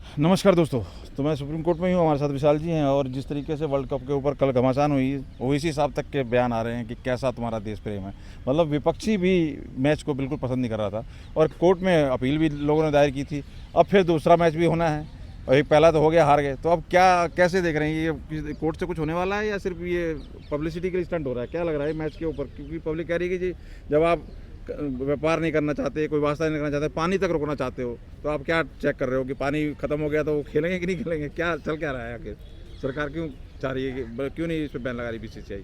नमस्कार दोस्तों। तो मैं सुप्रीम कोर्ट में ही हूँ, हमारे साथ विशाल जी हैं। और जिस तरीके से वर्ल्ड कप के ऊपर कल घमासान हुई, वो इसी हिसाब तक के बयान आ रहे हैं कि कैसा तुम्हारा देश प्रेम है। मतलब विपक्षी भी मैच को बिल्कुल पसंद नहीं कर रहा था और कोर्ट में अपील भी लोगों ने दायर की थी। अब फिर दूसरा मैच भी होना है और एक पहला तो हो गया, हार गए। तो अब क्या कैसे देख रहे हैं, ये कोर्ट से कुछ होने वाला है या सिर्फ ये पब्लिसिटी के लिए स्टंट हो रहा है? क्या लग रहा है मैच के ऊपर? क्योंकि पब्लिक कह रही है कि जी जब आप व्यापार नहीं करना चाहते, कोई वास्ता नहीं करना चाहते, पानी तक रोकना चाहते हो, तो आप क्या चेक कर रहे हो कि पानी खत्म हो गया तो वो खेलेंगे कि नहीं खेलेंगे? क्या चल क्या रहा है? आखिर सरकार क्यों चाह रही है कि क्यों नहीं इस पर बैन लगा रही बीसीसीआई?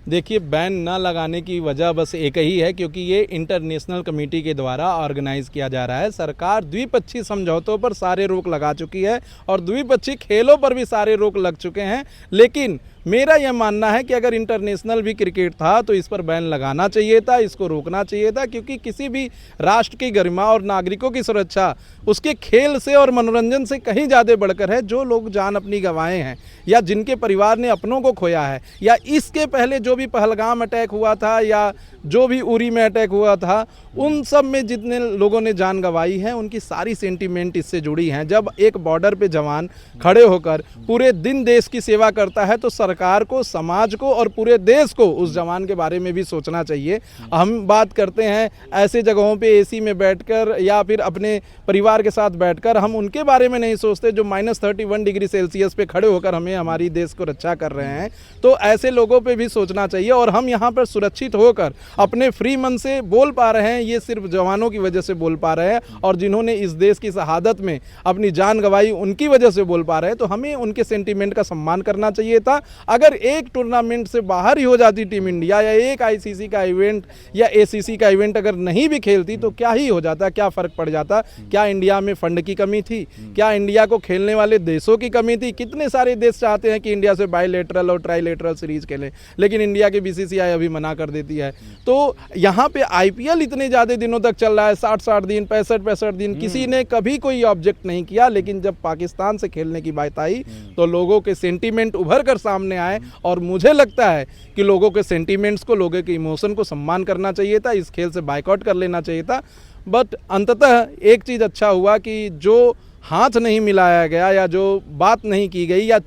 देखिए, बैन ना लगाने की वजह बस एक ही है, क्योंकि ये इंटरनेशनल कमेटी के द्वारा ऑर्गेनाइज किया जा रहा है। सरकार द्विपक्षीय समझौतों पर सारे रोक लगा चुकी है और द्विपक्षीय खेलों पर भी सारे रोक लग चुके हैं। लेकिन मेरा यह मानना है कि अगर इंटरनेशनल भी क्रिकेट था तो इस पर बैन लगाना चाहिए था, इसको रोकना चाहिए था, क्योंकि किसी भी राष्ट्र की गरिमा और नागरिकों की सुरक्षा उसके खेल से और मनोरंजन से कहीं ज़्यादा बढ़कर है। जो लोग जान अपनी गंवाए हैं या जिनके परिवार ने अपनों को खोया है, या इसके पहले जो भी पहलगाम अटैक हुआ था या जो भी उरी में अटैक हुआ था, उन सब में जितने लोगों ने जान गंवाई है उनकी सारी सेंटीमेंट इससे जुड़ी हैं। जब एक बॉर्डर पे जवान खड़े होकर पूरे दिन देश की सेवा करता है तो सरकार को, समाज को और पूरे देश को उस जवान के बारे में भी सोचना चाहिए। हम बात करते हैं ऐसे जगहों पे एसी में बैठकर या फिर अपने परिवार के साथ बैठकर, हम उनके बारे में नहीं सोचते जो -31 डिग्री सेल्सियस पे खड़े होकर हमें हमारी देश को रक्षा कर रहे हैं। तो ऐसे लोगों पे भी सोचना चाहिए। और हम यहाँ पर सुरक्षित होकर अपने फ्री मन से बोल पा रहे हैं, ये सिर्फ जवानों की वजह से बोल पा रहे हैं, और जिन्होंने इस देश की शहादत में अपनी जान गंवाई उनकी वजह से बोल पा रहे हैं। तो हमें उनके सेंटीमेंट का सम्मान करना चाहिए था। अगर एक टूर्नामेंट से बाहर ही हो जाती टीम इंडिया, या एक आईसीसी का इवेंट या एसीसी का इवेंट अगर नहीं भी खेलती, तो क्या ही हो जाता, क्या फ़र्क पड़ जाता? क्या इंडिया में फंड की कमी थी? क्या इंडिया को खेलने वाले देशों की कमी थी? कितने सारे देश चाहते हैं कि इंडिया से बायलैटरल और ट्राइलैटरल सीरीज खेलें, लेकिन इंडिया की बीसीसीआई अभी मना कर देती है। तो यहाँ पे आईपीएल इतने ज़्यादा दिनों तक चल रहा है, 60-60 दिन, 65-65 दिन, किसी ने कभी कोई ऑब्जेक्ट नहीं किया। लेकिन जब पाकिस्तान से खेलने की बात आई तो लोगों के सेंटीमेंट उभर कर सामने आए, और मुझे लगता है कि लोगों के सेंटीमेंट्स को, लोगों के इमोशन को सम्मान करना चाहिए था। इस खेल से बायकॉट कर लेना चाहिए था। बट अंततः एक चीज़ अच्छा हुआ कि जो हाथ नहीं मिलाया गया या जो बात नहीं की गई या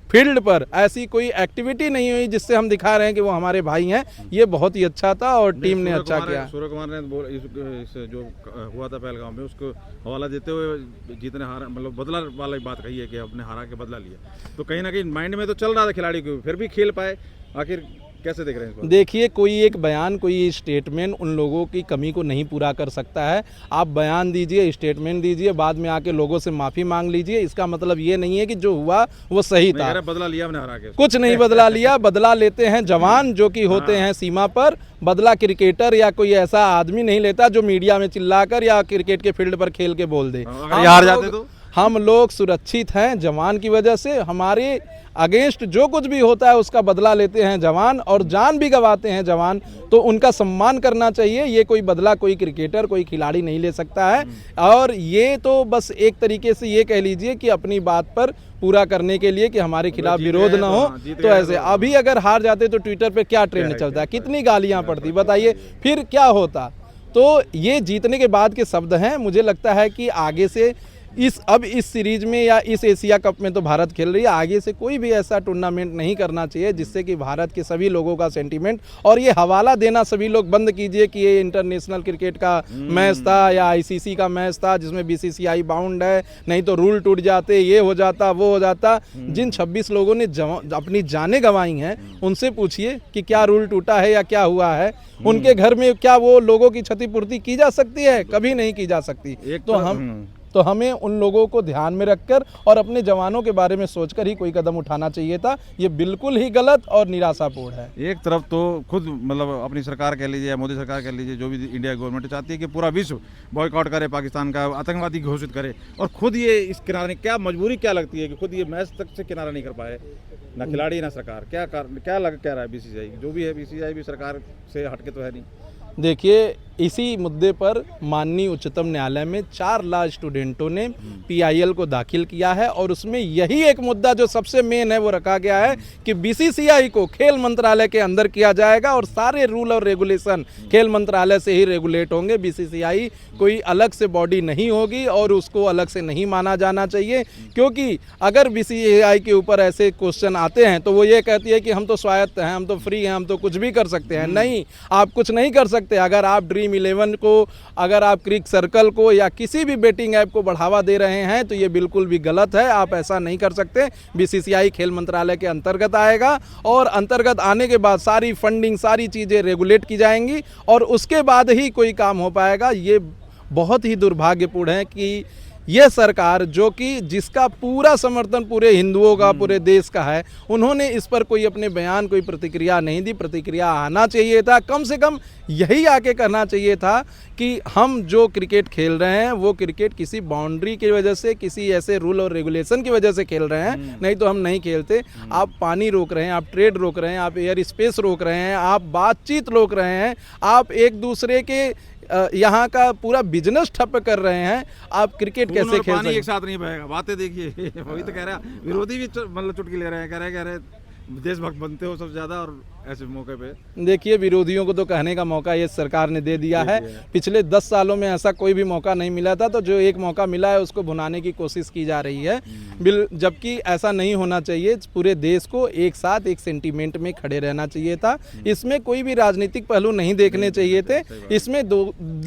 फील्ड पर ऐसी कोई एक्टिविटी नहीं हुई जिससे हम दिखा रहे हैं कि वो हमारे भाई हैं, ये बहुत ही अच्छा था और टीम ने अच्छा किया। सूर्य कुमार ने इस जो हुआ था पहलगाम में, उसको हवाला देते हुए जीतने हारा मतलब बदला वाला बात कही है कि अपने हारा के बदला लिया। तो कहीं ना कहीं माइंड में तो चल रहा था खिलाड़ी को, फिर भी खेल पाए। आखिर कैसे देख रहे हैं इसको? देखिए, कोई एक बयान, कोई स्टेटमेंट उन लोगों की कमी को नहीं पूरा कर सकता है। आप बयान दीजिए, स्टेटमेंट दीजिए, बाद में आके लोगों से माफ़ी मांग लीजिए। इसका मतलब ये नहीं है कि जो हुआ वो सही था। बदला लिया हमने हरा के? कुछ नहीं बदला लिया। बदला लेते हैं जवान जो कि होते हैं सीमा पर। बदला क्रिकेटर या कोई ऐसा आदमी नहीं लेता जो मीडिया में चिल्लाकर या क्रिकेट के फील्ड पर खेल के बोल दे। अगर हार जाते तो हम लोग सुरक्षित हैं जवान की वजह से। हमारे अगेंस्ट जो कुछ भी होता है उसका बदला लेते हैं जवान, और जान भी गंवाते हैं जवान, तो उनका सम्मान करना चाहिए। ये कोई बदला कोई क्रिकेटर, कोई खिलाड़ी नहीं ले सकता है। और ये तो बस एक तरीके से ये कह लीजिए कि अपनी बात पर पूरा करने के लिए कि हमारे खिलाफ विरोध ना हो। तो ऐसे अभी अगर हार जाते तो ट्विटर पे क्या ट्रेंड चलता है, कितनी गालियां पड़ती, बताइए फिर क्या होता। तो ये जीतने के बाद के शब्द हैं। मुझे लगता है कि आगे से इस सीरीज में या इस एशिया कप में तो भारत खेल रही है, आगे से कोई भी ऐसा टूर्नामेंट नहीं करना चाहिए जिससे कि भारत के सभी लोगों का सेंटीमेंट, और ये हवाला देना सभी लोग बंद कीजिए कि ये इंटरनेशनल क्रिकेट का मैच था या आईसीसी का मैच था जिसमें बीसीसीआई बाउंड है, नहीं तो रूल टूट जाते, ये हो जाता, वो हो जाता। जिन 26 लोगों ने अपनी जानें गंवाई हैं उनसे पूछिए कि क्या रूल टूटा है या क्या हुआ है। उनके घर में क्या वो लोगों की क्षतिपूर्ति की जा सकती है? कभी नहीं की जा सकती। तो हमें उन लोगों को ध्यान में रखकर और अपने जवानों के बारे में सोचकर ही कोई कदम उठाना चाहिए था। ये बिल्कुल ही गलत और निराशापूर्ण है। एक तरफ तो खुद मतलब अपनी सरकार कह लीजिए या मोदी सरकार कह लीजिए, जो भी इंडिया गवर्नमेंट चाहती है कि पूरा विश्व बॉयकॉट करे, पाकिस्तान का आतंकवादी घोषित करे, और खुद ये इस किनारे, क्या मजबूरी क्या लगती है कि खुद ये मैच तक से किनारा नहीं कर पाए, ना खिलाड़ी ना सरकार? क्या लग क्या रहा है बीसीसीआई? जो भी है बीसीसीआई भी सरकार से हटके तो है नहीं। देखिए, इसी मुद्दे पर माननीय उच्चतम न्यायालय में 4 लॉ स्टूडेंटों ने पीआईएल को दाखिल किया है और उसमें यही एक मुद्दा जो सबसे मेन है वो रखा गया है कि बीसीसीआई को खेल मंत्रालय के अंदर किया जाएगा और सारे रूल और रेगुलेशन खेल मंत्रालय से ही रेगुलेट होंगे। बीसीसीआई कोई अलग से बॉडी नहीं होगी और उसको अलग से नहीं माना जाना चाहिए, क्योंकि अगर बीसीसीआई के ऊपर ऐसे क्वेश्चन आते हैं तो वो ये कहती है कि हम तो स्वायत्त हैं, हम तो फ्री हैं, हम तो कुछ भी कर सकते हैं। नहीं, आप कुछ नहीं कर सकते। अगर आप ड्रीम 11 को, अगर आप क्रिक सर्कल को या किसी भी बेटिंग ऐप को बढ़ावा दे रहे हैं तो ये बिल्कुल भी गलत है, आप ऐसा नहीं कर सकते। बीसीसीआई खेल मंत्रालय के अंतर्गत आएगा और अंतर्गत आने के बाद सारी फंडिंग, सारी चीज़ें रेगुलेट की जाएंगी और उसके बाद ही कोई काम हो पाएगा। ये बहुत ही दुर्भाग्यपूर्ण है कि ये सरकार, जो कि जिसका पूरा समर्थन पूरे हिंदुओं का, पूरे देश का है, उन्होंने इस पर कोई अपने बयान, कोई प्रतिक्रिया नहीं दी। प्रतिक्रिया आना चाहिए था, कम से कम यही आके कहना चाहिए था कि हम जो क्रिकेट खेल रहे हैं वो क्रिकेट किसी बाउंड्री की वजह से, किसी ऐसे रूल और रेगुलेशन की वजह से खेल रहे हैं, नहीं तो हम नहीं खेलते। आप पानी रोक रहे हैं, आप ट्रेड रोक रहे हैं, आप एयर स्पेस रोक रहे हैं, आप बातचीत रोक रहे हैं, आप एक दूसरे के यहाँ का पूरा बिजनेस ठप कर रहे हैं। आप क्रिकेट कैसे खेल सकते हैं? एक साथ नहीं बहेगा। बातें देखिए, वही तो कह रहा है। विरोधी भी मतलब चुटकी ले रहे हैं, कह रहे देशभक्त बनते हो सबसे ज्यादा, और ऐसे मौके पे देखिए, विरोधियों को तो कहने का मौका ये सरकार ने दे दिया है। पिछले 10 सालों में ऐसा कोई भी मौका नहीं मिला था, तो जो एक मौका मिला है उसको भुनाने की कोशिश की जा रही है। जबकि ऐसा नहीं होना चाहिए। पूरे देश को एक साथ एक सेंटीमेंट में खड़े रहना चाहिए था। इसमें कोई भी राजनीतिक पहलू नहीं देखने चाहिए थे। इसमें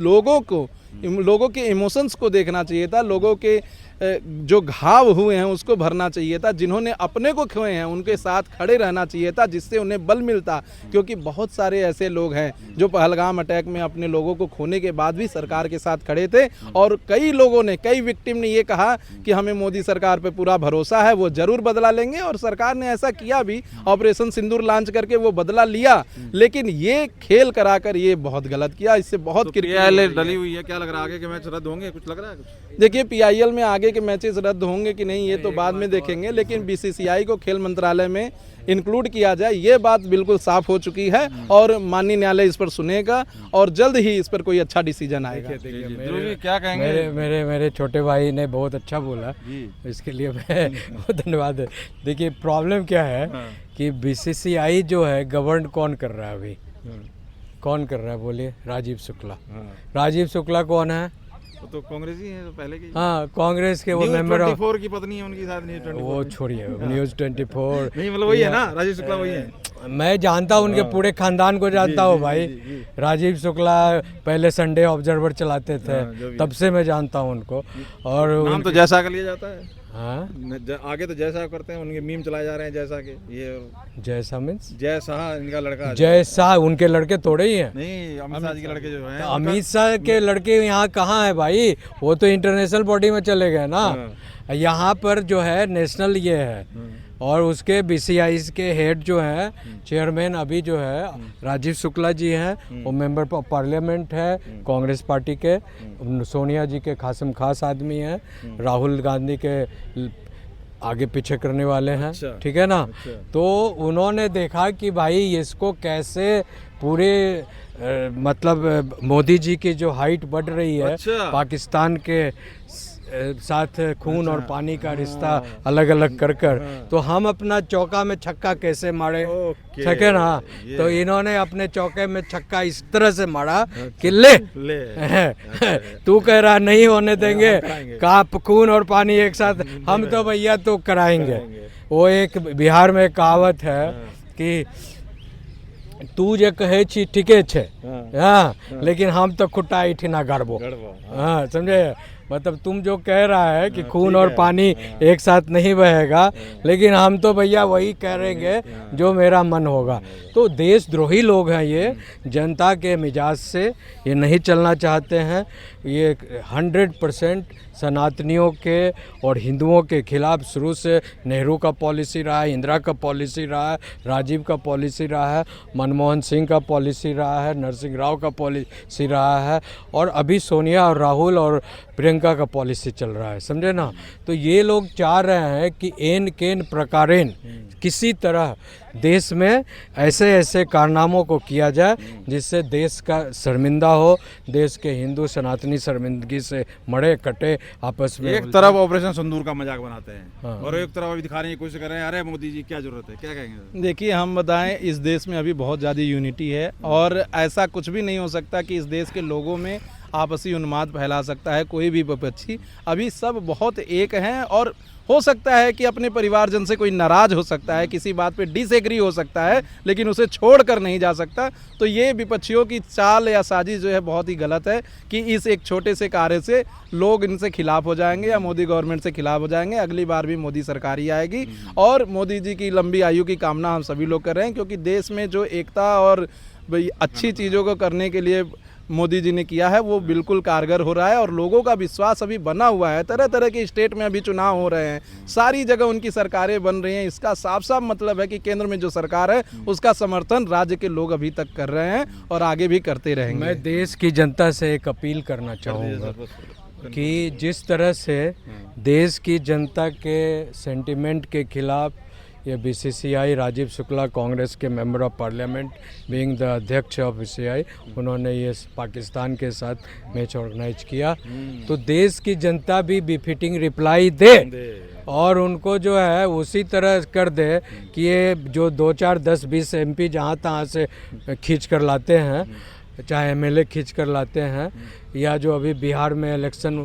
लोगों के इमोशंस को देखना चाहिए था, लोगों के जो घाव हुए हैं उसको भरना चाहिए था, जिन्होंने अपने को खोए हैं उनके साथ खड़े रहना चाहिए था, जिससे उन्हें बल मिलता। क्योंकि बहुत सारे ऐसे लोग हैं जो पहलगाम अटैक में अपने लोगों को खोने के बाद भी सरकार के साथ खड़े थे, और कई लोगों ने, कई विक्टिम ने ये कहा कि हमें मोदी सरकार पे पूरा भरोसा है, वो जरूर बदला लेंगे, और सरकार ने ऐसा किया भी। ऑपरेशन सिंदूर लॉन्च करके वो बदला लिया, लेकिन ये खेल कराकर ये बहुत गलत किया। इससे बहुत क्रिकेट डली हुई है। क्या लग रहा है आगे के मैच रद्द होंगे? कुछ लग रहा है कुछ? देखिए, पीआईएल में आगे के मैचेस रद्द होंगे कि नहीं ये तो बाद में देखेंगे, लेकिन बीसीसीआई को खेल मंत्रालय में इंक्लूड किया जाए, ये बात बिल्कुल साफ हो चुकी है और माननीय न्यायालय इस पर सुनेगा और जल्द ही इस पर कोई अच्छा डिसीजन आएगा। क्या कहेंगे? मेरे छोटे भाई ने बहुत अच्छा बोला, इसके लिए मैं बहुत धन्यवाद है। देखिए, प्रॉब्लम क्या है कि बीसीसीआई जो है गवर्न कौन कर रहा है अभी? कौन कर रहा है बोलिए? राजीव शुक्ला। राजीव शुक्ला कौन है? वो तो कांग्रेस ही है, तो पहले के। हाँ, कांग्रेस के वो मेंबर ऑफ, 24 की पत्नी है उनकी, शायद न्यूज़ 24। वो छोड़िए, न्यूज़ 24 नहीं, मतलब वही है ना, राजीव शुक्ला वही है। मैं जानता हूँ, उनके पूरे खानदान को जानता हूँ भाई। राजीव शुक्ला पहले संडे ऑब्जर्वर चलाते थे, तब से मैं जानता हूँ उनको। और नाम तो जैसा का लिया जाता है। हाँ, आगे तो जैसा करते हैं, उनके मीम चलाए जा रहे हैं जैसा के। ये जैसा मीन्स जैसा इनका लड़का है। जैसा उनके लड़के थोड़े ही हैं। नहीं, अमित शाह जी के लड़के जो हैं। अमित शाह के लड़के यहाँ कहाँ है भाई? वो तो इंटरनेशनल बॉडी में चले गए ना। यहाँ पर जो है नेशनल ये है, और उसके बीसीआई के हेड जो हैं, चेयरमैन अभी जो है राजीव शुक्ला जी हैं, वो मेंबर ऑफ पार्लियामेंट है कांग्रेस पार्टी के। सोनिया जी के खासम खास आदमी हैं, राहुल गांधी के आगे पीछे करने वाले हैं। अच्छा, ठीक है ना? अच्छा। तो उन्होंने देखा कि भाई इसको कैसे पूरे मतलब मोदी जी की जो हाइट बढ़ रही है, अच्छा। पाकिस्तान के साथ खून और पानी का रिश्ता अलग अलग कर कर, तो हम अपना चौका में छक्का कैसे मारे, ठीक है ना? तो इन्होंने अपने चौके में छक्का इस तरह से मारा कि ले तू कह रहा नहीं होने देंगे, का खून और पानी एक साथ, हम तो भैया तो कराएंगे। वो एक बिहार में कहावत है कि तू जे कहे छी ठीके छे, हाँ, लेकिन हम तो खुटा इठिना गड़बो। हाँ, समझे? मतलब तुम जो कह रहा है कि खून और पानी एक साथ नहीं बहेगा, लेकिन हम तो भैया वही कह रहेंगे जो मेरा मन होगा। तो देशद्रोही लोग हैं ये, जनता के मिजाज से ये नहीं चलना चाहते हैं। ये 100% सनातनियों के और हिंदुओं के खिलाफ शुरू से नेहरू का पॉलिसी रहा है, इंदिरा का पॉलिसी रहा है, राजीव का पॉलिसी रहा है, मनमोहन सिंह का पॉलिसी रहा है, नरसिंह राव का पॉलिसी रहा है, और अभी सोनिया और राहुल और प्रियंका का पॉलिसी चल रहा है, समझे ना। तो ये लोग चाह रहे हैं कि एन केन प्रकारेण किसी तरह देश में ऐसे ऐसे कारनामों को किया जाए जिससे देश का शर्मिंदा हो, देश के हिंदू सनातनी शर्मिंदगी से मरे कटे आपस में। एक तरफ ऑपरेशन सिंदूर का मजाक बनाते हैं हाँ। और एक तरफ अभी दिखाने की कोशिश कर रहे हैं, अरे मोदी जी क्या जरूरत है, क्या कहेंगे? देखिए, हम बताएं, इस देश में अभी बहुत ज़्यादा यूनिटी है और ऐसा कुछ भी नहीं हो सकता कि इस देश के लोगों में आपसी उन्माद फैला सकता है कोई भी विपक्षी। अभी सब बहुत एक हैं और हो सकता है कि अपने परिवारजन से कोई नाराज हो सकता है, किसी बात पे डिसएग्री हो सकता है, लेकिन उसे छोड़ कर नहीं जा सकता। तो ये विपक्षियों की चाल या साजिश जो है बहुत ही गलत है कि इस एक छोटे से कार्य से लोग इनसे खिलाफ हो जाएंगे या मोदी गवर्नमेंट से खिलाफ हो जाएंगे। अगली बार भी मोदी सरकार ही आएगी और मोदी जी की लंबी आयु की कामना हम सभी लोग कर रहे हैं, क्योंकि देश में जो एकता और अच्छी चीज़ों को करने के लिए मोदी जी ने किया है वो बिल्कुल कारगर हो रहा है और लोगों का विश्वास अभी बना हुआ है। तरह तरह के स्टेट में अभी चुनाव हो रहे हैं, सारी जगह उनकी सरकारें बन रही हैं। इसका साफ साफ मतलब है कि केंद्र में जो सरकार है उसका समर्थन राज्य के लोग अभी तक कर रहे हैं और आगे भी करते रहेंगे। मैं देश की जनता से एक अपील करना चाहूँगा कि जिस तरह से देश की जनता के सेंटिमेंट के खिलाफ ये बीसीसीआई, राजीव शुक्ला कांग्रेस के member of parliament being the अध्यक्ष ऑफ बीसीसीआई, उन्होंने ये पाकिस्तान के साथ मैच ऑर्गेनाइज किया, तो देश की जनता भी बिफिटिंग रिप्लाई दे और उनको जो है उसी तरह कर दे कि ये जो 2, 4, 10, 20 एमपी जहाँ तहाँ से खींच कर लाते हैं, चाहे एमएलए खींच कर लाते हैं, या जो अभी बिहार में इलेक्शन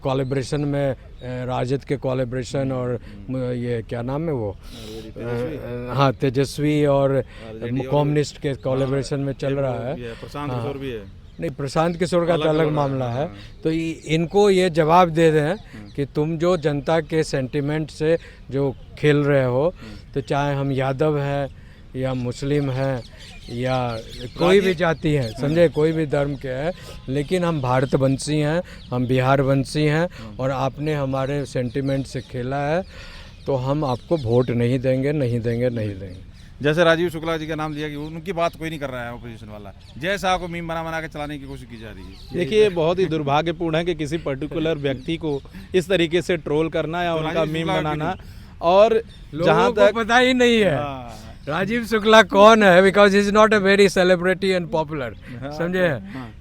कोलैबोरेशन में राजद के कोलैबोरेशन और ये क्या नाम है वो, हाँ, तेजस्वी और कम्युनिस्ट के कोलैबोरेशन में चल रहा है। प्रशांत किशोर भी है। नहीं, प्रशांत किशोर का तो अलग मामला है। तो इनको ये जवाब दे दें कि तुम जो जनता के सेंटिमेंट से जो खेल रहे हो, तो चाहे हम यादव हैं या मुस्लिम हैं या कोई भी जाति है, समझे, कोई भी धर्म के है, लेकिन हम भारतवंशी हैं, हम बिहारवंशी हैं और आपने हमारे सेंटिमेंट से खेला है तो हम आपको वोट नहीं देंगे, नहीं देंगे, नहीं देंगे। जैसे राजीव शुक्ला जी का नाम लिया कि उनकी बात कोई नहीं कर रहा है ऑपोजिशन वाला, जैसा को मीम बना के चलाने की कोशिश की जा रही है। देखिए, बहुत ही दुर्भाग्यपूर्ण है कि किसी पर्टिकुलर व्यक्ति को इस तरीके से ट्रोल करना या उनका मीम बनाना, और जहाँ तक पता ही नहीं है राजीव शुक्ला कौन है, because is not a very celebrity and popular, समझे।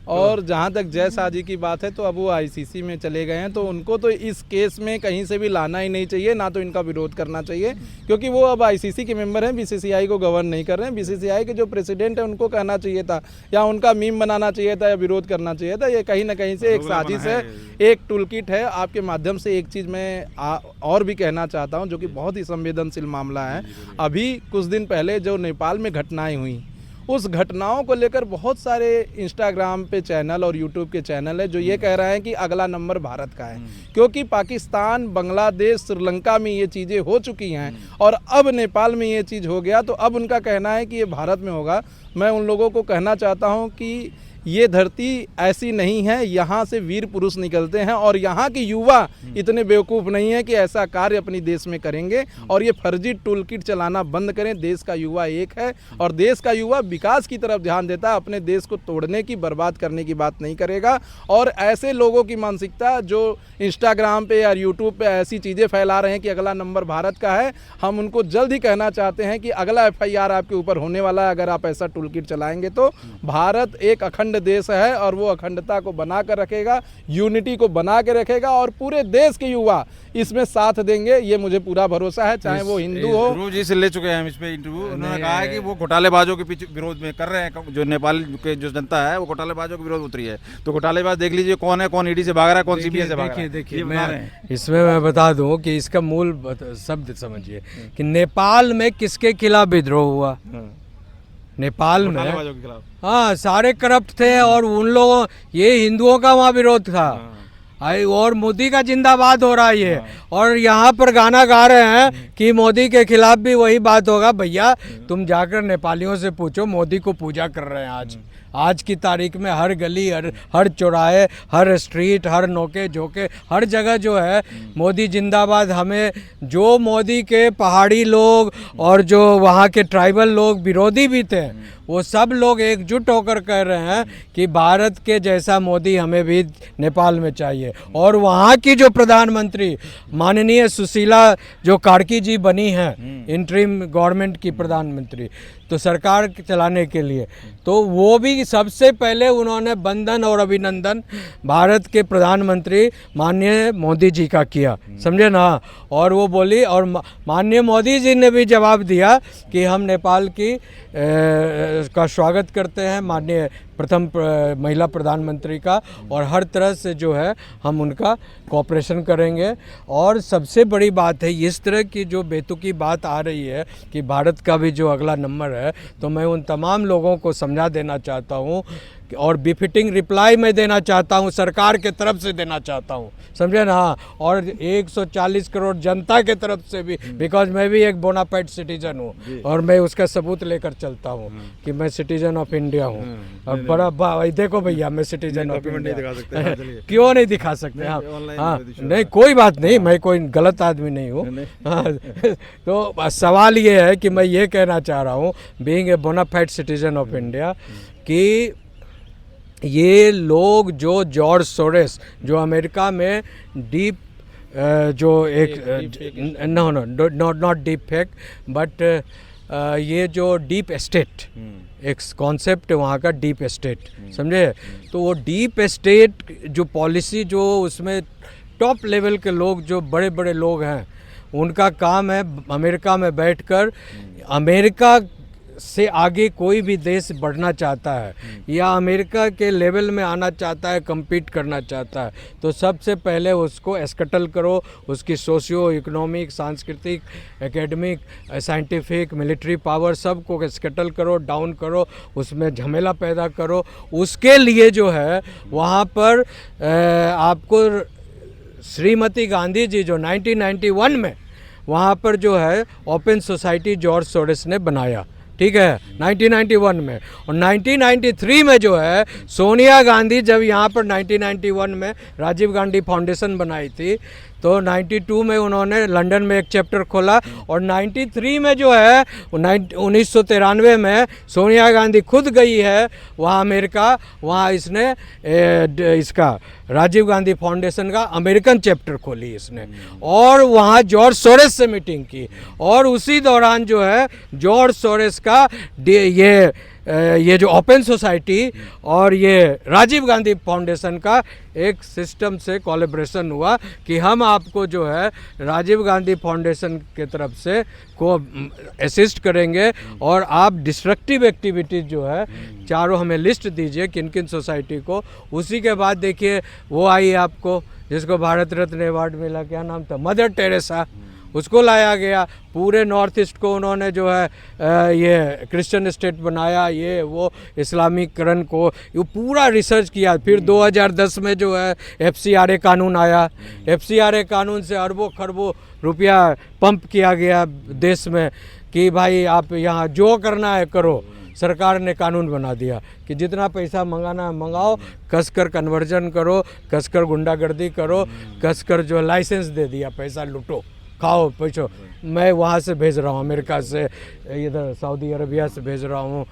और जहाँ तक जय शाह जी की बात है तो अब वो आईसीसी में चले गए हैं, तो उनको तो इस केस में कहीं से भी लाना ही नहीं चाहिए, ना तो इनका विरोध करना चाहिए, क्योंकि वो अब आईसीसी के मेंबर हैं, बीसीसीआई को गवर्न नहीं कर रहे हैं। बीसीसीआई के जो प्रेसिडेंट है उनको कहना चाहिए था या उनका मीम बनाना चाहिए था या विरोध करना चाहिए था। ये कहीं ना कहीं से एक साजिश है, एक टूल किट है। आपके माध्यम से एक चीज़ मैं और भी कहना चाहता हूँ जो कि बहुत ही संवेदनशील मामला है। अभी कुछ दिन पहले जो नेपाल में घटनाएं हुई, उस घटनाओं को लेकर बहुत सारे इंस्टाग्राम पे चैनल और यूट्यूब के चैनल है जो ये कह रहे हैं कि अगला नंबर भारत का है, क्योंकि पाकिस्तान, बांग्लादेश, श्रीलंका में ये चीज़ें हो चुकी हैं और अब नेपाल में ये चीज़ हो गया, तो अब उनका कहना है कि ये भारत में होगा। मैं उन लोगों को कहना चाहता हूँ कि ये धरती ऐसी नहीं है, यहाँ से वीर पुरुष निकलते हैं और यहाँ के युवा इतने बेवकूफ़ नहीं है कि ऐसा कार्य अपनी देश में करेंगे। और ये फर्जी टूल किट चलाना बंद करें। देश का युवा एक है और देश का युवा विकास की तरफ ध्यान देता है, अपने देश को तोड़ने की, बर्बाद करने की बात नहीं करेगा। और ऐसे लोगों की मानसिकता जो इंस्टाग्राम पे या यूट्यूब पे ऐसी चीज़ें फैला रहे हैं कि अगला नंबर भारत का है, हम उनको जल्द ही कहना चाहते हैं कि अगला FIR आपके ऊपर होने वाला है अगर आप ऐसा टूल किट चलाएंगे। तो भारत एक अखंड देश है और वो अखंडता को बना कर रखेगा, यूनिटी को बना के रखेगा और पूरे देश के युवा इसमें साथ देंगे, ये मुझे पूरा भरोसा है, चाहे वो हिंदू हो। रोज जी से ले चुके हैं हम इस पे इंटरव्यू, उन्होंने कहा है कि वो घोटालेबाजों के पीछे विरोध में कर रहे हैं, जो नेपाल के जो जनता है वो घोटालेबाजों के विरोध उतरी है। तो घोटालेबाज देख लीजिए कौन है, कौन ईडी से भाग रहा है, कौन CBI से भाग रहा है। देखिए इसमें मैं बता दूं कि इसका मूल शब्द समझिए कि नेपाल में किसके खिलाफ विद्रोह हुआ। नेपाल में हाँ सारे करप्ट थे और उन लोगों, ये हिंदुओं का वहाँ विरोध था और मोदी का जिंदाबाद हो रहा है ये, और यहाँ पर गाना गा रहे हैं कि मोदी के खिलाफ भी वही बात होगा। भैया तुम जाकर नेपालियों से पूछो, मोदी को पूजा कर रहे हैं आज की तारीख में, हर गली, हर चौराहे, हर स्ट्रीट, हर नोके झोंके, हर जगह जो है मोदी जिंदाबाद। हमें जो मोदी के पहाड़ी लोग और जो वहाँ के ट्राइबल लोग विरोधी भी थे वो सब लोग एकजुट होकर कह रहे हैं कि भारत के जैसा मोदी हमें भी नेपाल में चाहिए। और वहाँ की जो प्रधानमंत्री माननीय सुशीला जो कार्की जी बनी हैं इंटरिम गवर्नमेंट की प्रधानमंत्री, तो सरकार चलाने के लिए, तो वो भी सबसे पहले उन्होंने वंदन और अभिनंदन भारत के प्रधानमंत्री माननीय मोदी जी का किया, समझे ना। और वो बोली, और माननीय मोदी जी ने भी जवाब दिया कि हम नेपाल की का स्वागत करते हैं माननीय प्रथम महिला प्रधानमंत्री का, और हर तरह से जो है हम उनका कोऑपरेशन करेंगे। और सबसे बड़ी बात है, इस तरह की जो बेतुकी बात आ रही है कि भारत का भी जो अगला नंबर है, तो मैं उन तमाम लोगों को समझा देना चाहता हूँ और बिफिटिंग रिप्लाई मैं देना चाहता हूँ, सरकार के तरफ से देना चाहता हूँ, समझे ना। और 140 करोड़ जनता के तरफ से भी, बिकॉज मैं भी एक बोनाफाइड सिटीजन हूँ और मैं उसका सबूत लेकर चलता हूँ कि मैं सिटीजन ऑफ इंडिया हूँ। और बड़ा देखो भैया, मैं सिटीजन ऑफ इंडिया क्यों नहीं दिखा सकते? हाँ, नहीं कोई बात नहीं, मैं कोई गलत आदमी नहीं हूँ। हाँ, तो सवाल ये है कि मैं ये कहना चाह रहा हूँ, being a bonafide citizen of India, कि ये लोग जो जॉर्ज सोरेस जो अमेरिका में डीप जो एक नॉट डीप फेक बट ये जो डीप स्टेट एक कॉन्सेप्ट है वहाँ का, डीप स्टेट, समझे। तो वो डीप स्टेट जो पॉलिसी जो उसमें टॉप लेवल के लोग जो बड़े बड़े लोग हैं, उनका काम है अमेरिका में बैठकर, अमेरिका से आगे कोई भी देश बढ़ना चाहता है या अमेरिका के लेवल में आना चाहता है, compete करना चाहता है, तो सबसे पहले उसको एस्कटल करो, उसकी सोशियो इकोनॉमिक, सांस्कृतिक, एकेडमिक, साइंटिफिक, मिलिट्री पावर सबको एस्कटल करो, डाउन करो, उसमें झमेला पैदा करो। उसके लिए जो है वहाँ पर आपको श्रीमती गांधी जी जो 1991 में वहाँ पर जो है ओपन सोसाइटी जॉर्ज सोरेस ने बनाया, ठीक है, 1991 में। और 1993 में जो है सोनिया गांधी जब यहाँ पर 1991 में राजीव गांधी फाउंडेशन बनाई थी, तो 92 में उन्होंने लंदन में एक चैप्टर खोला, और 93 में जो है 1993 में सोनिया गांधी खुद गई है वहाँ अमेरिका, वहाँ इसने इसका राजीव गांधी फाउंडेशन का अमेरिकन चैप्टर खोली इसने, और वहाँ जॉर्ज सोरेस से मीटिंग की। और उसी दौरान जो है जॉर्ज सोरेस का ये जो ओपन सोसाइटी और ये राजीव गांधी फाउंडेशन का एक सिस्टम से कोलैबोरेशन हुआ कि हम आपको जो है राजीव गांधी फाउंडेशन के तरफ से को असिस्ट करेंगे, और आप डिस्ट्रक्टिव एक्टिविटीज़ जो है चारों हमें लिस्ट दीजिए किन किन सोसाइटी को। उसी के बाद देखिए वो आई आपको जिसको भारत रत्न अवार्ड मिला, क्या नाम था, मदर टेरेसा, उसको लाया गया। पूरे नॉर्थ ईस्ट को उन्होंने जो है ये क्रिश्चियन स्टेट बनाया, ये वो इस्लामीकरण को ये पूरा रिसर्च किया। फिर 2010 में जो है FCRA कानून आया, FCRA कानून से अरबों खरबों रुपया पंप किया गया देश में कि भाई आप यहाँ जो करना है करो। सरकार ने कानून बना दिया कि जितना पैसा मंगाना है मंगाओ, कसकर कन्वर्जन करो, कसकर गुंडागर्दी करो, कसकर जो लाइसेंस दे दिया, पैसा लूटो, खाओ पैसो। मैं वहाँ से भेज रहा हूँ, अमेरिका से, इधर सऊदी अरबिया से भेज रहा हूँ,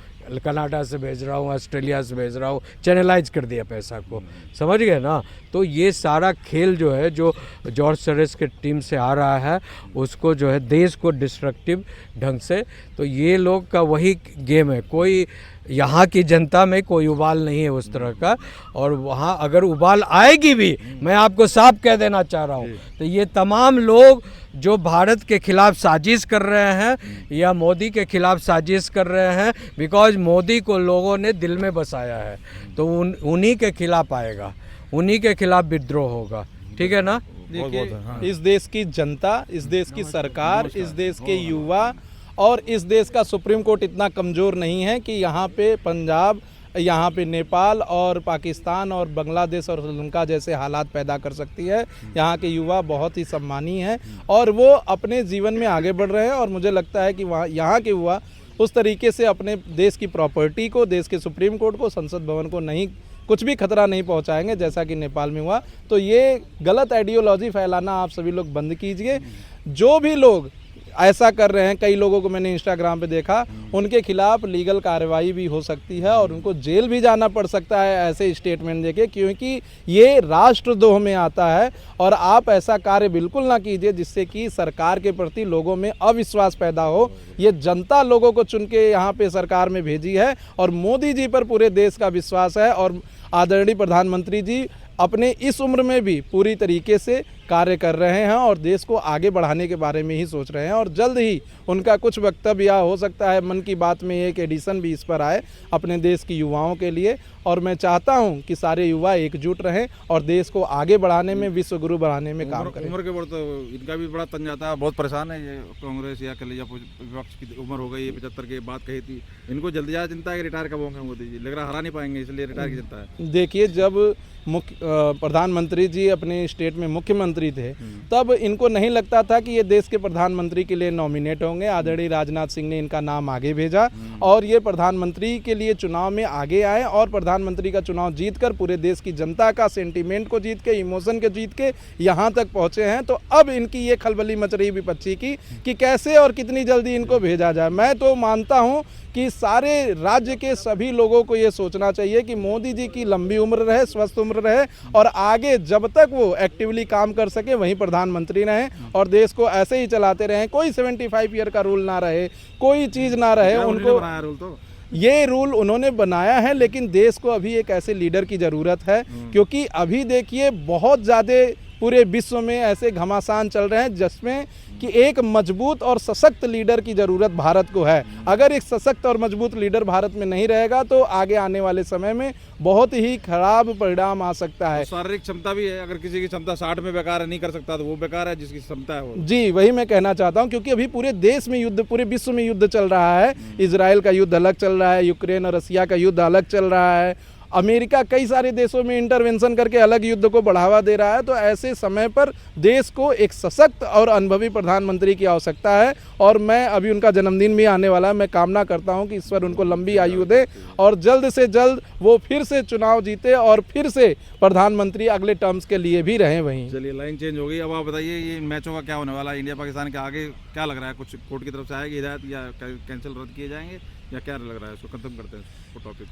कनाडा से भेज रहा हूँ, ऑस्ट्रेलिया से भेज रहा हूँ, चैनलाइज कर दिया पैसा को, समझ गए ना। तो ये सारा खेल जो है जो जॉर्ज सोरेस के टीम से आ रहा है, उसको जो है देश को डिस्ट्रक्टिव ढंग से, तो ये लोग का वही गेम है। कोई यहाँ की जनता में कोई उबाल नहीं है उस तरह का, और वहाँ अगर उबाल आएगी भी, मैं आपको साफ कह देना चाह रहा हूँ, तो ये तमाम लोग जो भारत के खिलाफ साजिश कर रहे हैं या मोदी के खिलाफ साजिश कर रहे हैं, बिकॉज मोदी को लोगों ने दिल में बसाया है, तो उन्हीं के खिलाफ आएगा, उन्हीं के खिलाफ विद्रोह होगा, ठीक है ना। देखिए, इस देश की जनता, इस देश की सरकार, इस देश के युवा और इस देश का सुप्रीम कोर्ट इतना कमज़ोर नहीं है कि यहाँ पे पंजाब, यहाँ पे नेपाल और पाकिस्तान और बांग्लादेश और श्रीलंका जैसे हालात पैदा कर सकती है। यहाँ के युवा बहुत ही सम्मानीय हैं और वो अपने जीवन में आगे बढ़ रहे हैं, और मुझे लगता है कि वहाँ यहाँ के युवा उस तरीके से अपने देश की प्रॉपर्टी को, देश के सुप्रीम कोर्ट को, संसद भवन को नहीं, कुछ भी खतरा नहीं पहुँचाएंगे जैसा कि नेपाल में हुआ। तो ये गलत आइडियोलॉजी फैलाना आप सभी लोग बंद कीजिए। जो भी लोग ऐसा कर रहे हैं, कई लोगों को मैंने इंस्टाग्राम पे देखा, उनके खिलाफ लीगल कार्रवाई भी हो सकती है और उनको जेल भी जाना पड़ सकता है ऐसे स्टेटमेंट देके, क्योंकि ये राष्ट्रद्रोह में आता है। और आप ऐसा कार्य बिल्कुल ना कीजिए जिससे कि सरकार के प्रति लोगों में अविश्वास पैदा हो। ये जनता लोगों को चुन के यहाँ पे सरकार में भेजी है और मोदी जी पर पूरे देश का विश्वास है और आदरणीय प्रधानमंत्री जी अपने इस उम्र में भी पूरी तरीके से कार्य कर रहे हैं और देश को आगे बढ़ाने के बारे में ही सोच रहे हैं। और जल्द ही उनका कुछ वक्तव्य या हो सकता है मन की बात में एक एडिशन भी इस पर आए अपने देश की युवाओं के लिए। और मैं चाहता हूं कि सारे युवा एकजुट रहें और देश को आगे बढ़ाने में, विश्व गुरु बढ़ाने में काम करें। उम्र के बढ़ तो इनका भी बड़ा तंज आता है, बहुत परेशान है ये कांग्रेस या कल या विपक्ष की उम्र हो गई है, 75 की बात कही थी। इनको जल्दी ज़्यादा चिंता है कि रिटायर कब होंगे मोदी जी, लग रहा हरा नहीं पाएंगे, इसलिए रिटायर की चिंता है। देखिए, जब प्रधानमंत्री जी अपने स्टेट में मुख्यमंत्री थे तब इनको नहीं लगता था कि ये देश के प्रधानमंत्री के लिए नॉमिनेट होंगे। आदरणीय राजनाथ सिंह ने इनका नाम आगे भेजा और ये प्रधानमंत्री के लिए चुनाव में आगे आए और प्रधानमंत्री का चुनाव जीतकर पूरे देश की जनता का सेंटीमेंट को जीत के, इमोशन को जीत के यहाँ तक पहुँचे हैं। तो अब इनकी ये खलबली मच रही विपक्षी की कि कैसे और कितनी जल्दी इनको भेजा जाए। मैं तो मानता हूँ कि सारे राज्य के सभी लोगों को ये सोचना चाहिए कि मोदी जी की लंबी उम्र रहे, स्वस्थ उम्र रहे और आगे जब तक वो एक्टिवली काम कर सके वहीं प्रधानमंत्री रहें और देश को ऐसे ही चलाते रहें। कोई 75 ईयर का रूल ना रहे, कोई चीज़ ना रहे। उनको रूल तो ये रूल उन्होंने बनाया है, लेकिन देश को अभी एक ऐसे लीडर की ज़रूरत है, क्योंकि अभी देखिए बहुत ज़्यादा पूरे विश्व में ऐसे घमासान चल रहे हैं जिसमें कि एक मजबूत और सशक्त लीडर की ज़रूरत भारत को है। अगर एक सशक्त और मजबूत लीडर भारत में नहीं रहेगा तो आगे आने वाले समय में बहुत ही खराब परिणाम आ सकता है। शारीरिक क्षमता भी है, अगर किसी की क्षमता 60 में बेकार है, नहीं कर सकता तो वो बेकार है, जिसकी क्षमता है वो। जी, वही मैं कहना चाहता हूं, क्योंकि अभी पूरे देश में युद्ध, पूरे विश्व में युद्ध चल रहा है। इजराइल का युद्ध अलग चल रहा है, यूक्रेन और रसिया का युद्ध अलग चल रहा है, अमेरिका कई सारे देशों में इंटरवेंशन करके अलग युद्ध को बढ़ावा दे रहा है। तो ऐसे समय पर देश को एक सशक्त और अनुभवी प्रधानमंत्री की आवश्यकता है और मैं अभी उनका जन्मदिन भी आने वाला है, मैं कामना करता हूं कि ईश्वर उनको लंबी आयु दे और जल्द से जल्द वो फिर से चुनाव जीते और फिर से प्रधानमंत्री अगले टर्म्स के लिए भी रहें वहीं। चलिए, लाइन चेंज हो गई। अब आप बताइए ये मैचों का क्या होने वाला है? इंडिया पाकिस्तान के आगे क्या लग रहा है? कुछ कोर्ट की तरफ से आएगी हिदायत या कैंसिल रद्द किए जाएंगे या क्या लग रहा है? इसको खत्म करते हैं टॉपिक।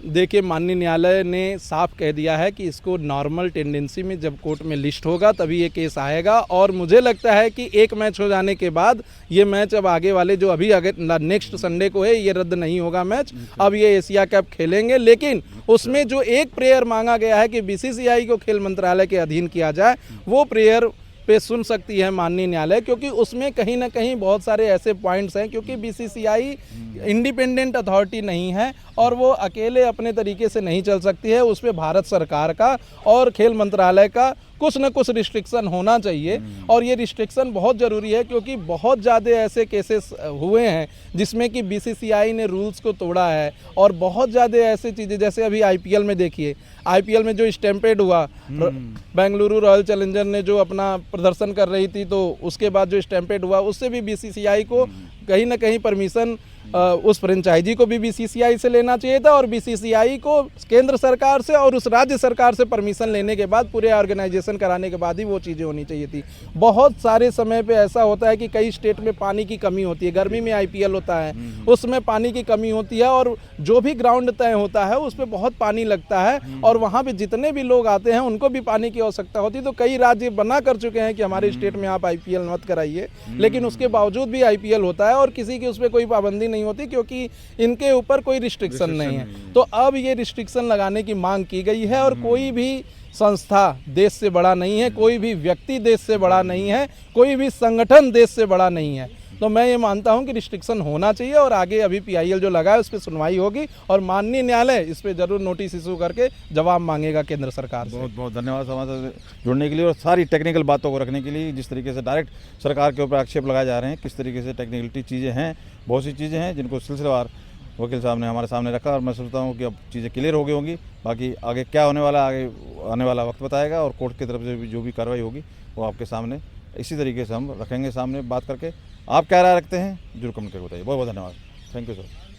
देखिए, माननीय न्यायालय ने साफ कह दिया है कि इसको नॉर्मल टेंडेंसी में जब कोर्ट में लिस्ट होगा तभी ये केस आएगा और मुझे लगता है कि एक मैच हो जाने के बाद ये मैच अब आगे वाले जो अभी आगे नेक्स्ट संडे को है ये रद्द नहीं होगा मैच। अब ये एशिया कप खेलेंगे, लेकिन उसमें जो एक प्रेयर मांगा गया है कि बीसीसीआई को खेल मंत्रालय के अधीन किया जाए, वो प्रेयर पे सुन सकती है माननीय न्यायालय, क्योंकि उसमें कहीं ना कहीं बहुत सारे ऐसे पॉइंट्स हैं, क्योंकि बीसीसीआई इंडिपेंडेंट अथॉरिटी नहीं है और वो अकेले अपने तरीके से नहीं चल सकती है। उस पर भारत सरकार का और खेल मंत्रालय का कुछ न कुछ रिस्ट्रिक्शन होना चाहिए और ये रिस्ट्रिक्शन बहुत ज़रूरी है, क्योंकि बहुत ज़्यादा ऐसे केसेस हुए हैं जिसमें कि बीसीसीआई ने रूल्स को तोड़ा है और बहुत ज़्यादा ऐसी चीज़ें, जैसे अभी आईपीएल में देखिए, आईपीएल में जो स्टैम्पेड हुआ, बेंगलुरु रॉयल चैलेंजर ने जो अपना प्रदर्शन कर रही थी तो उसके बाद जो स्टैम्पेड हुआ उससे भी बीसीसीआई को कहीं ना कहीं परमिशन उस फ्रेंचाइजी को भी बीसीसीआई से लेना चाहिए था और बीसीसीआई को केंद्र सरकार से और उस राज्य सरकार से परमिशन लेने के बाद पूरे ऑर्गेनाइजेशन कराने के बाद ही वो चीज़ें होनी चाहिए थी। बहुत सारे समय पे ऐसा होता है कि कई स्टेट में पानी की कमी होती है, गर्मी में आईपीएल होता है उसमें पानी की कमी होती है और जो भी ग्राउंड तय होता है उस पर बहुत पानी लगता है और वहाँ पर जितने भी लोग आते हैं उनको भी पानी की आवश्यकता होती है। तो कई राज्य बना कर चुके हैं कि हमारे स्टेट में आप आईपीएल मत कराइए, लेकिन उसके बावजूद भी आईपीएल होता है और किसी की उस पर कोई पाबंदी नहीं होती क्योंकि इनके ऊपर कोई रिस्ट्रिक्शन नहीं है। तो अब ये रिस्ट्रिक्शन लगाने की मांग की गई है और कोई भी संस्था देश से बड़ा नहीं है, कोई भी व्यक्ति देश से बड़ा नहीं है, कोई भी संगठन देश से बड़ा नहीं है। तो मैं ये मानता हूं कि रिस्ट्रिक्शन होना चाहिए और आगे अभी पीआईएल जो लगा है उस पर सुनवाई होगी और माननीय न्यायालय इस पर जरूर नोटिस इशू करके जवाब मांगेगा केंद्र सरकार से। बहुत बहुत धन्यवाद हमारे साथ जुड़ने के लिए और सारी टेक्निकल बातों को रखने के लिए। जिस तरीके से डायरेक्ट सरकार के ऊपर आक्षेप लगाए जा रहे हैं, किस तरीके से टेक्निकलिटी चीज़ें हैं, बहुत सी चीज़ें हैं जिनको सिलसिलेवार वकील साहब ने हमारे सामने रखा और मैं सोचता हूँ कि अब चीज़ें क्लियर हो गई होंगी। बाकी आगे क्या होने वाला, आगे आने वाला वक्त बताएगा और कोर्ट की तरफ से भी जो भी कार्रवाई होगी वो आपके सामने इसी तरीके से हम रखेंगे सामने बात करके। आप क्या राय रखते हैं जरूर कमेंट करके बताइए। बहुत बहुत धन्यवाद। Thank you sir.